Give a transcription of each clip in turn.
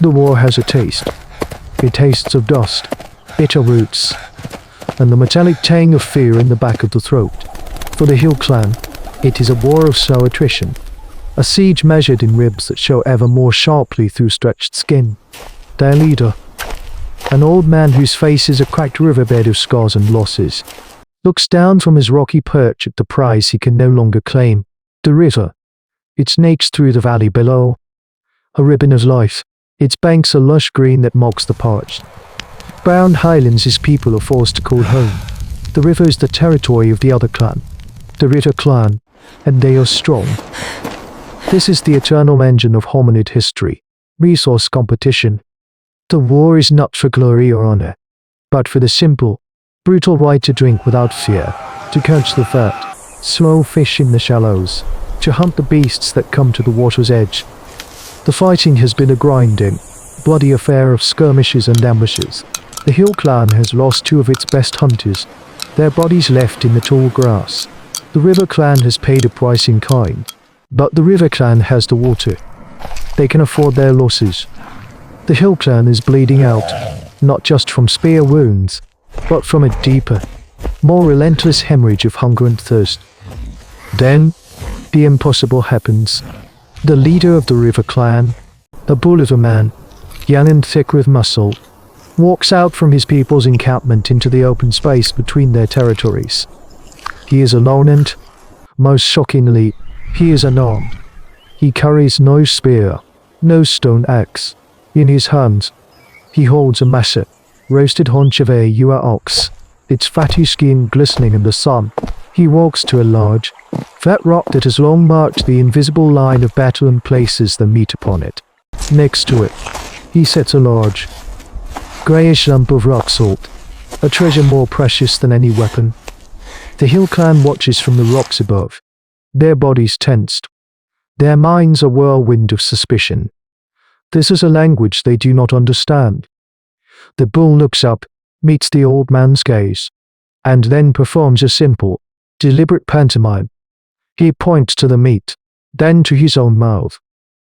The war has a taste. It tastes of dust, bitter roots, and the metallic tang of fear in the back of the throat. For the Hill clan, it is a war of slow attrition, a siege measured in ribs that show ever more sharply through stretched skin. Their leader, an old man whose face is a cracked riverbed of scars and losses, looks down from his rocky perch at the prize he can no longer claim, the river. It snakes through the valley below, a ribbon of life, its banks a lush green that mocks the parched. Brown highlands his people are forced to call home. The river is the territory of the other clan, the Ritter clan, and they are strong. This is the eternal engine of hominid history, resource competition. The war is not for glory or honor, but for the simple, brutal right to drink without fear, to catch the fat, slow fish in the shallows, to hunt the beasts that come to the water's edge. The fighting has been a grinding, bloody affair of skirmishes and ambushes. The Hill clan has lost 2 of its best hunters, their bodies left in the tall grass. The River clan has paid a price in kind, but the River clan has the water. They can afford their losses. The Hill clan is bleeding out, not just from spear wounds, but from a deeper, more relentless hemorrhage of hunger and thirst. Then, the impossible happens. The leader of the River clan, a bull of a man, young and thick with muscle, walks out from his people's encampment into the open space between their territories. He is alone and, most shockingly, he is unarmed. He carries no spear, no stone axe. In his hands, he holds a massive, roasted haunch of a ewe ox, its fatty skin glistening in the sun. He walks to a large, fat rock that has long marked the invisible line of battle and places the meet upon it. Next to it, he sets a large, greyish lump of rock salt, a treasure more precious than any weapon. The Hill clan watches from the rocks above, their bodies tensed, their minds a whirlwind of suspicion. This is a language they do not understand. The bull looks up, meets the old man's gaze, and then performs a simple, deliberate pantomime. He points to the meat, then to his own mouth,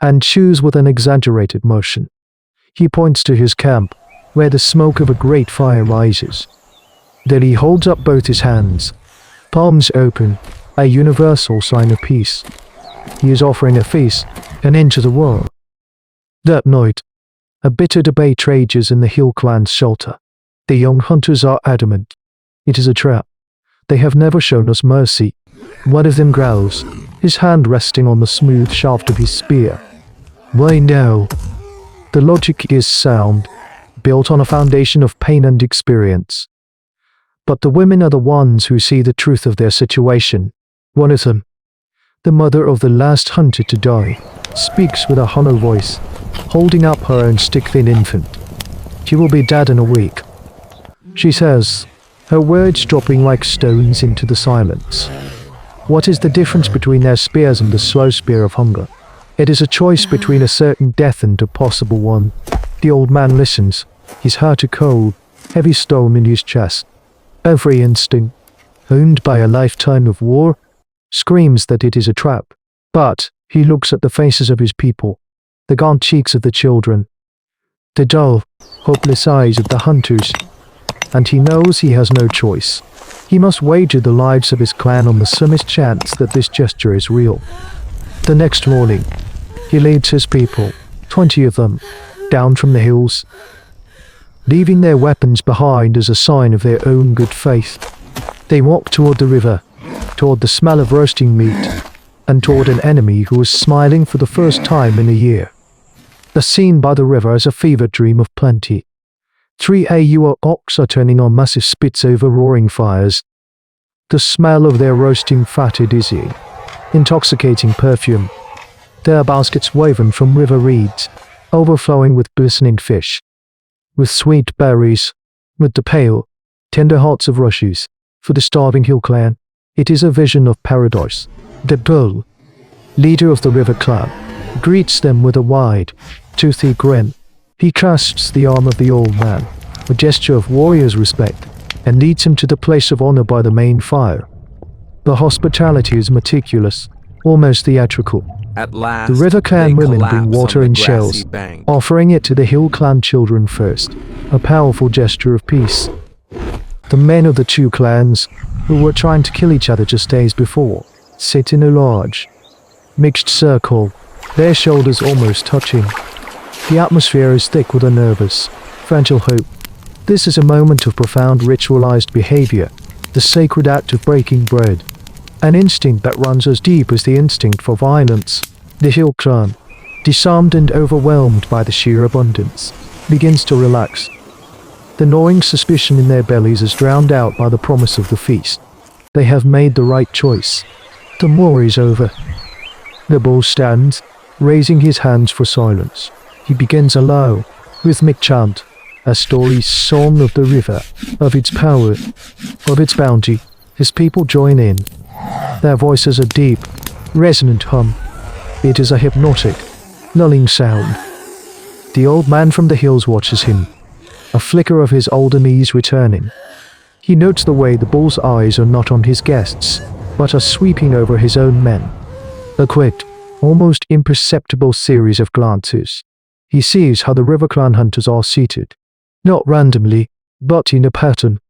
and chews with an exaggerated motion. He points to his camp, where the smoke of a great fire rises. Then he holds up both his hands, palms open, a universal sign of peace. He is offering a feast, an end to the war. That night, a bitter debate rages in the Hill clan's shelter. The young hunters are adamant. It is a trap. They have never shown us mercy. One of them growls, his hand resting on the smooth shaft of his spear. Why now? The logic is sound, built on a foundation of pain and experience. But the women are the ones who see the truth of their situation. One of them, the mother of the last hunter to die, speaks with a hollow voice, holding up her own stick-thin infant. She will be dead in a week, she says, her words dropping like stones into the silence. What is the difference between their spears and the slow spear of hunger? It is a choice between a certain death and a possible one. The old man listens, his heart a cold, heavy stone in his chest. Every instinct, owned by a lifetime of war, screams that it is a trap. But he looks at the faces of his people, the gaunt cheeks of the children, the dull, hopeless eyes of the hunters, and he knows he has no choice. He must wager the lives of his clan on the slimmest chance that this gesture is real. The next morning, he leads his people, 20 of them, down from the hills, leaving their weapons behind as a sign of their own good faith. They walk toward the river, toward the smell of roasting meat, and toward an enemy who is smiling for the first time in a year. The scene by the river is a fever dream of plenty. 3 AUR ox are turning on massive spits over roaring fires. The smell of their roasting fat is dizzying, intoxicating perfume. Their baskets woven from river reeds, overflowing with glistening fish, with sweet berries, with the pale, tender hearts of rushes. For the starving Hill clan, it is a vision of paradise. The bull, leader of the River clan, greets them with a wide, toothy grin. He clasps the arm of the old man, a gesture of warrior's respect, and leads him to the place of honor by the main fire. The hospitality is meticulous, almost theatrical. At last, The river clan they women bring collapse water on the in grassy shells, bank. offering it to the hill clan children first, a powerful gesture of peace. The men of the two clans, who were trying to kill each other just days before, sit in a large, mixed circle, their shoulders almost touching. The atmosphere is thick with a nervous, fragile hope. This is a moment of profound ritualized behavior, the sacred act of breaking bread. An instinct that runs as deep as the instinct for violence. The hill clan, disarmed and overwhelmed by the sheer abundance, begins to relax. The gnawing suspicion in their bellies is drowned out by the promise of the feast. They have made the right choice. The war is over. The bull stands, raising his hands for silence. He begins a low, rhythmic chant, a story song of the river, of its power, of its bounty. His people join in. Their voices a deep, resonant hum. It is a hypnotic, lulling sound. The old man from the hills watches him, a flicker of his older knees returning. He notes the way the bull's eyes are not on his guests, but are sweeping over his own men. A quick, almost imperceptible series of glances. He sees how the river clan hunters are seated, not randomly, but in a pattern.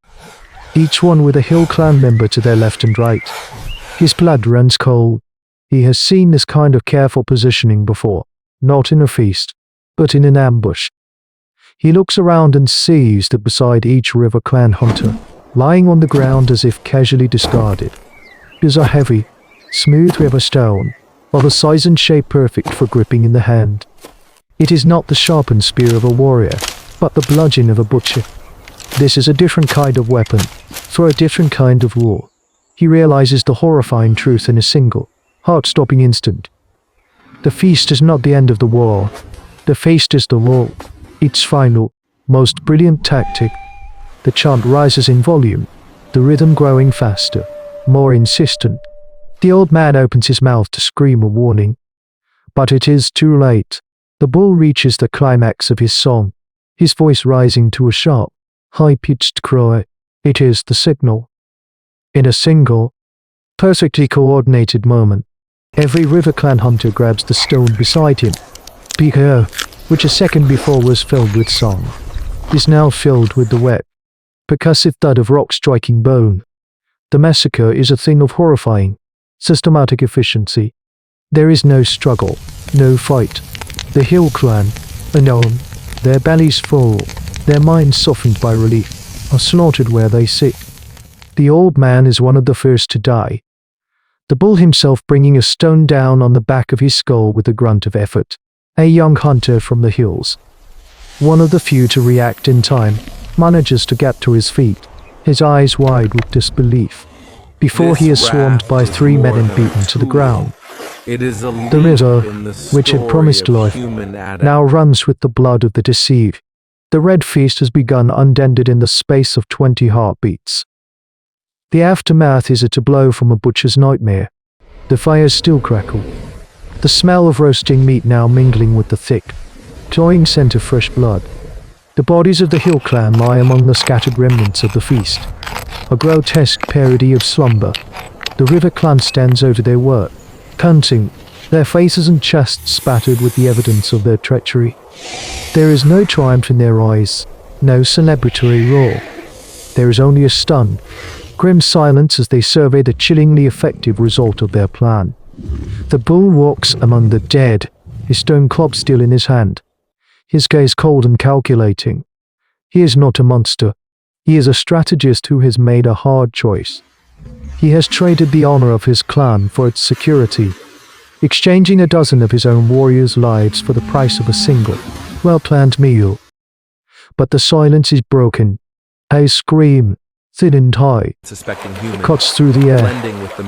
Each one with a hill clan member to their left and right. His blood runs cold. He has seen this kind of careful positioning before, not in a feast, but in an ambush. He looks around and sees that beside each river clan hunter, lying on the ground as if casually discarded, is a heavy, smooth river stone, of a size and shape perfect for gripping in the hand. It is not the sharpened spear of a warrior, but the bludgeon of a butcher. This is a different kind of weapon, for a different kind of war. He realizes the horrifying truth in a single, heart-stopping instant. The feast is not the end of the war. The feast is the war, its final, most brilliant tactic. The chant rises in volume, the rhythm growing faster, more insistent. The old man opens his mouth to scream a warning. But it is too late. The bull reaches the climax of his song, his voice rising to a sharp, high-pitched cry. It is the signal. In a single, perfectly coordinated moment, every river clan hunter grabs the stone beside him. Beaker, which a second before was filled with song, is now filled with the wet, percussive thud of rock striking bone. The massacre is a thing of horrifying, systematic efficiency. There is no struggle, no fight. The hill clan, alone, their bellies full, their minds softened by relief, are slaughtered where they sit. The old man is one of the first to die, the bull himself bringing a stone down on the back of his skull with a grunt of effort. A young hunter from the hills, one of the few to react in time, manages to get to his feet, his eyes wide with disbelief, before he is swarmed by 3 men and beaten to the ground. The river, which had promised life, now runs with the blood of the deceived. The red feast has begun undented in the space of 20 heartbeats. The aftermath is a blow from a butcher's nightmare. The fires still crackle, the smell of roasting meat now mingling with the thick, cloying scent of fresh blood. The bodies of the hill clan lie among the scattered remnants of the feast, a grotesque parody of slumber. The river clan stands over their work, panting, their faces and chests spattered with the evidence of their treachery. There is no triumph in their eyes, no celebratory roar. There is only a stunned, grim silence as they survey the chillingly effective result of their plan. The bull walks among the dead, his stone club still in his hand, his gaze cold and calculating. He is not a monster. He is a strategist who has made a hard choice. He has traded the honor of his clan for its security, exchanging a dozen of his own warriors' lives for the price of a single, well-planned meal. But the silence is broken. A scream, thin and high, cuts through the air.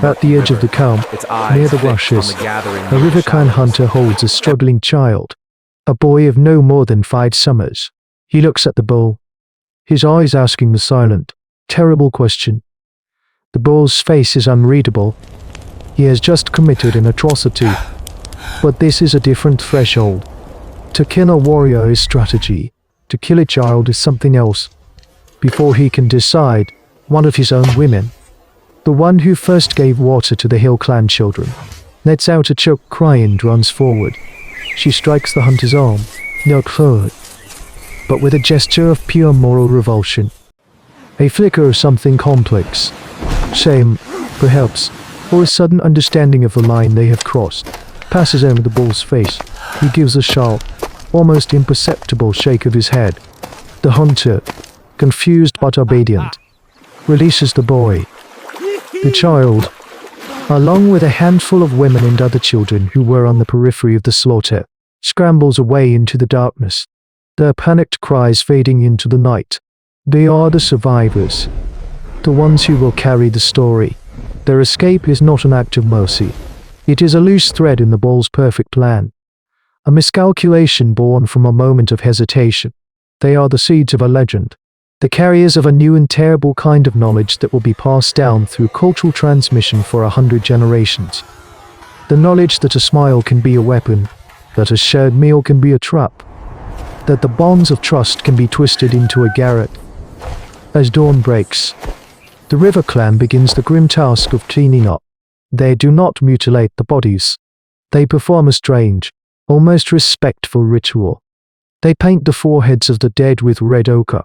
At the edge of the camp, near the rushes, a river clan hunter holds a struggling child, a boy of no more than 5 summers. He looks at the bull, his eyes asking the silent, terrible question. The bull's face is unreadable. He has just committed an atrocity. But this is a different threshold. To kill a warrior is strategy. To kill a child is something else. Before he can decide, one of his own women, the one who first gave water to the hill clan children, lets out a choked cry and runs forward. She strikes the hunter's arm, not hurt, but with a gesture of pure moral revulsion. A flicker of something complex. Shame, perhaps, or a sudden understanding of the line they have crossed, passes over the bull's face. He gives a sharp, almost imperceptible shake of his head. The hunter, confused but obedient, releases the boy. The child, along with a handful of women and other children who were on the periphery of the slaughter, scrambles away into the darkness, their panicked cries fading into the night. They are the survivors, the ones who will carry the story. Their escape is not an act of mercy. It is a loose thread in the bull's perfect plan, a miscalculation born from a moment of hesitation. They are the seeds of a legend, the carriers of a new and terrible kind of knowledge that will be passed down through cultural transmission for 100 generations. The knowledge that a smile can be a weapon, that a shared meal can be a trap, that the bonds of trust can be twisted into a garrote. As dawn breaks, the River Clan begins the grim task of cleaning up. They do not mutilate the bodies. They perform a strange, almost respectful ritual. They paint the foreheads of the dead with red ochre,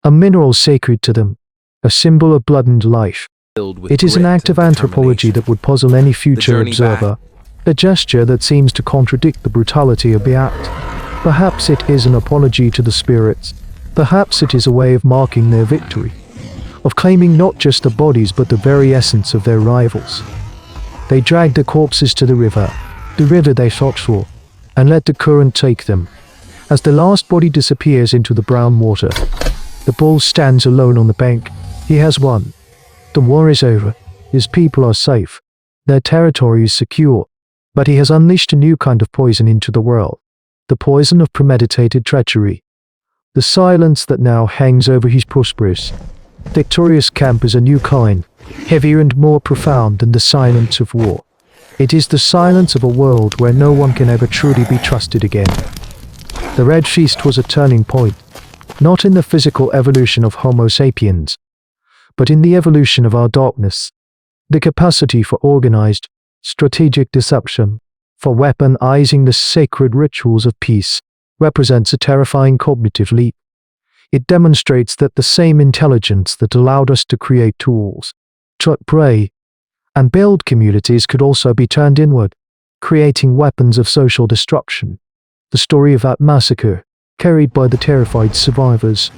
a mineral sacred to them, a symbol of blood and life. It is an act of anthropology that would puzzle any future observer, a gesture that seems to contradict the brutality of the act. Perhaps it is an apology to the spirits. Perhaps it is a way of marking their victory, of claiming not just the bodies but the very essence of their rivals. They drag the corpses to the river they fought for, and let the current take them. As the last body disappears into the brown water, the bull stands alone on the bank. He has won. The war is over. His people are safe. Their territory is secure. But he has unleashed a new kind of poison into the world. The poison of premeditated treachery. The silence that now hangs over his prosperous, victorious camp is a new kind, heavier and more profound than the silence of war. It is the silence of a world where no one can ever truly be trusted again. The Red Feast was a turning point, not in the physical evolution of Homo sapiens, but in the evolution of our darkness, the capacity for organized, strategic deception, for weaponizing the sacred rituals of peace, represents a terrifying cognitive leap. It demonstrates that the same intelligence that allowed us to create tools, track prey, and build communities could also be turned inward, creating weapons of social destruction. The story of that massacre, carried by the terrified survivors,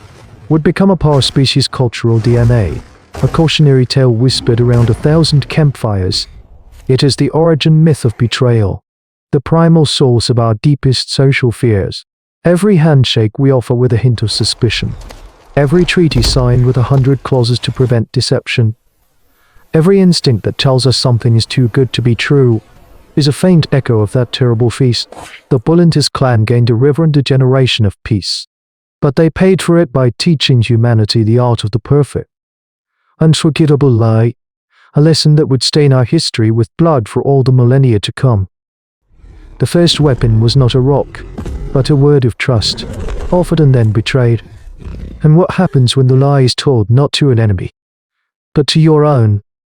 would become a part of species' cultural DNA, a cautionary tale whispered around 1,000 campfires. It is the origin myth of betrayal, the primal source of our deepest social fears. Every handshake we offer with a hint of suspicion, every treaty signed with 100 clauses to prevent deception, every instinct that tells us something is too good to be true, is a faint echo of that terrible feast. The bull and his clan gained a reverent generation of peace, but they paid for it by teaching humanity the art of the perfect, unforgettable lie, a lesson that would stain our history with blood for all the millennia to come. The first weapon was not a rock, but a word of trust, offered and then betrayed. And what happens when the lie is told not to an enemy, but to your own?